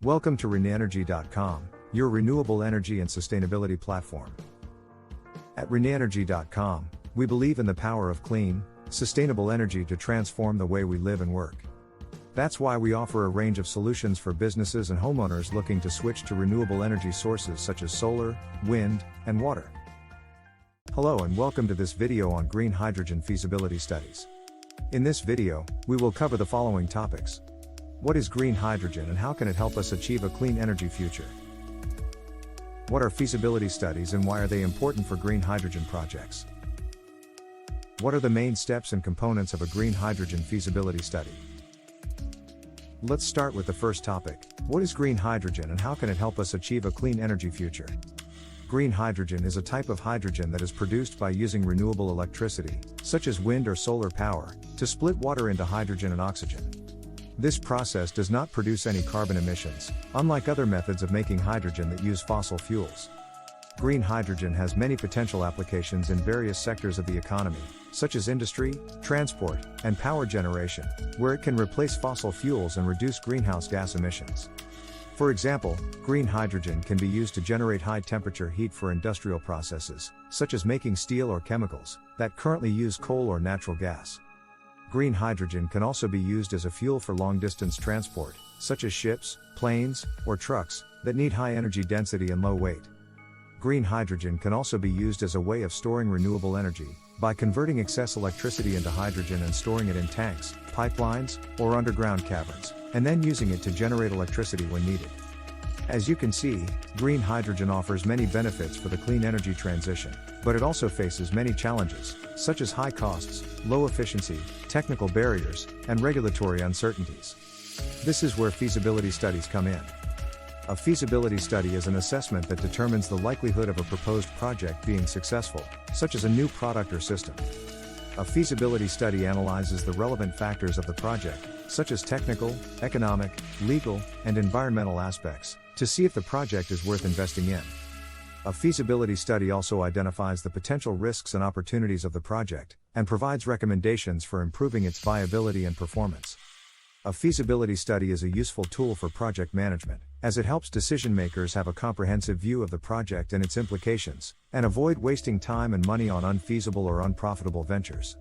Welcome to RenewEnergy.com, your renewable energy and sustainability platform. At RenewEnergy.com, we believe in the power of clean, sustainable energy to transform the way we live and work. That's why we offer a range of solutions for businesses and homeowners looking to switch to renewable energy sources such as solar, wind, and water. Hello and welcome to this video on Green Hydrogen Feasibility Studies. In this video, we will cover the following topics. What is green hydrogen and how can it help us achieve a clean energy future? What are feasibility studies and why are they important for green hydrogen projects? What are the main steps and components of a green hydrogen feasibility study? Let's start with the first topic. What is green hydrogen and how can it help us achieve a clean energy future? Green hydrogen is a type of hydrogen that is produced by using renewable electricity, such as wind or solar power, to split water into hydrogen and oxygen. This process does not produce any carbon emissions, unlike other methods of making hydrogen that use fossil fuels. Green hydrogen has many potential applications in various sectors of the economy, such as industry, transport, and power generation, where it can replace fossil fuels and reduce greenhouse gas emissions. For example, green hydrogen can be used to generate high-temperature heat for industrial processes, such as making steel or chemicals, that currently use coal or natural gas. Green hydrogen can also be used as a fuel for long-distance transport, such as ships, planes, or trucks, that need high energy density and low weight. Green hydrogen can also be used as a way of storing renewable energy, by converting excess electricity into hydrogen and storing it in tanks, pipelines, or underground caverns, and then using it to generate electricity when needed. As you can see, green hydrogen offers many benefits for the clean energy transition, but it also faces many challenges, such as high costs, low efficiency, technical barriers, and regulatory uncertainties. This is where feasibility studies come in. A feasibility study is an assessment that determines the likelihood of a proposed project being successful, such as a new product or system. A feasibility study analyzes the relevant factors of the project, such as technical, economic, legal, and environmental aspects, to see if the project is worth investing in. A feasibility study also identifies the potential risks and opportunities of the project, and provides recommendations for improving its viability and performance. A feasibility study is a useful tool for project management, as it helps decision-makers have a comprehensive view of the project and its implications, and avoid wasting time and money on unfeasible or unprofitable ventures.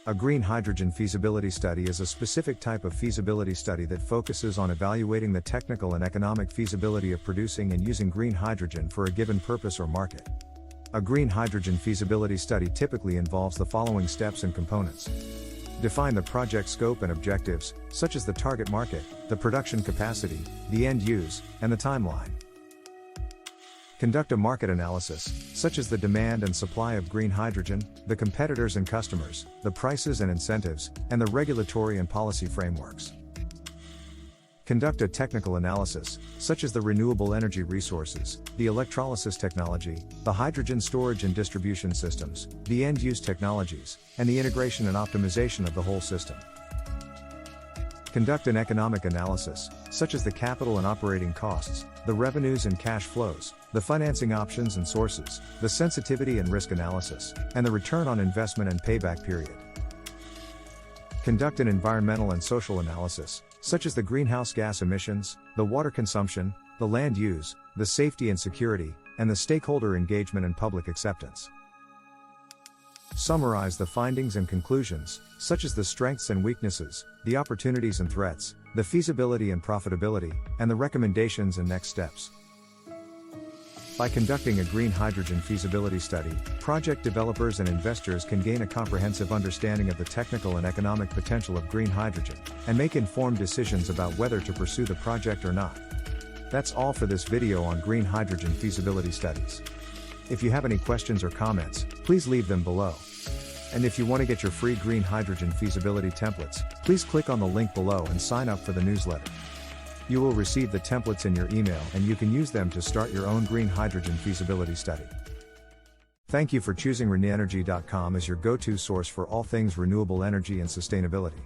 A green hydrogen feasibility study is a specific type of feasibility study that focuses on evaluating the technical and economic feasibility of producing and using green hydrogen for a given purpose or market. A green hydrogen feasibility study typically involves the following steps and components. Define the project scope and objectives, such as the target market, the production capacity, the end use, and the timeline. Conduct a market analysis, such as the demand and supply of green hydrogen, the competitors and customers, the prices and incentives, and the regulatory and policy frameworks. Conduct a technical analysis, such as the renewable energy resources, the electrolysis technology, the hydrogen storage and distribution systems, the end-use technologies, and the integration and optimization of the whole system. Conduct an economic analysis, such as the capital and operating costs, the revenues and cash flows, the financing options and sources, the sensitivity and risk analysis, and the return on investment and payback period. Conduct an environmental and social analysis, such as the greenhouse gas emissions, the water consumption, the land use, the safety and security, and the stakeholder engagement and public acceptance. Summarize the findings and conclusions, such as the strengths and weaknesses, the opportunities and threats, the feasibility and profitability, and the recommendations and next steps. By conducting a green hydrogen feasibility study, project developers and investors can gain a comprehensive understanding of the technical and economic potential of green hydrogen, and make informed decisions about whether to pursue the project or not. That's all for this video on green hydrogen feasibility studies. If you have any questions or comments, please leave them below. And if you want to get your free green hydrogen feasibility templates, please click on the link below and sign up for the newsletter. You will receive the templates in your email and you can use them to start your own green hydrogen feasibility study. Thank you for choosing RenewEnergy.com as your go-to source for all things renewable energy and sustainability.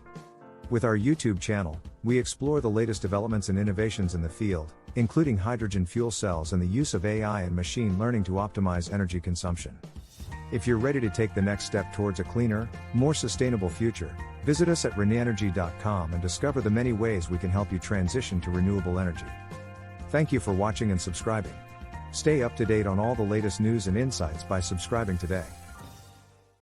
With our YouTube channel, we explore the latest developments and innovations in the field, including hydrogen fuel cells and the use of AI and machine learning to optimize energy consumption. If you're ready to take the next step towards a cleaner, more sustainable future, visit us at RenewEnergy.com and discover the many ways we can help you transition to renewable energy. Thank you for watching and subscribing. Stay up to date on all the latest news and insights by subscribing today.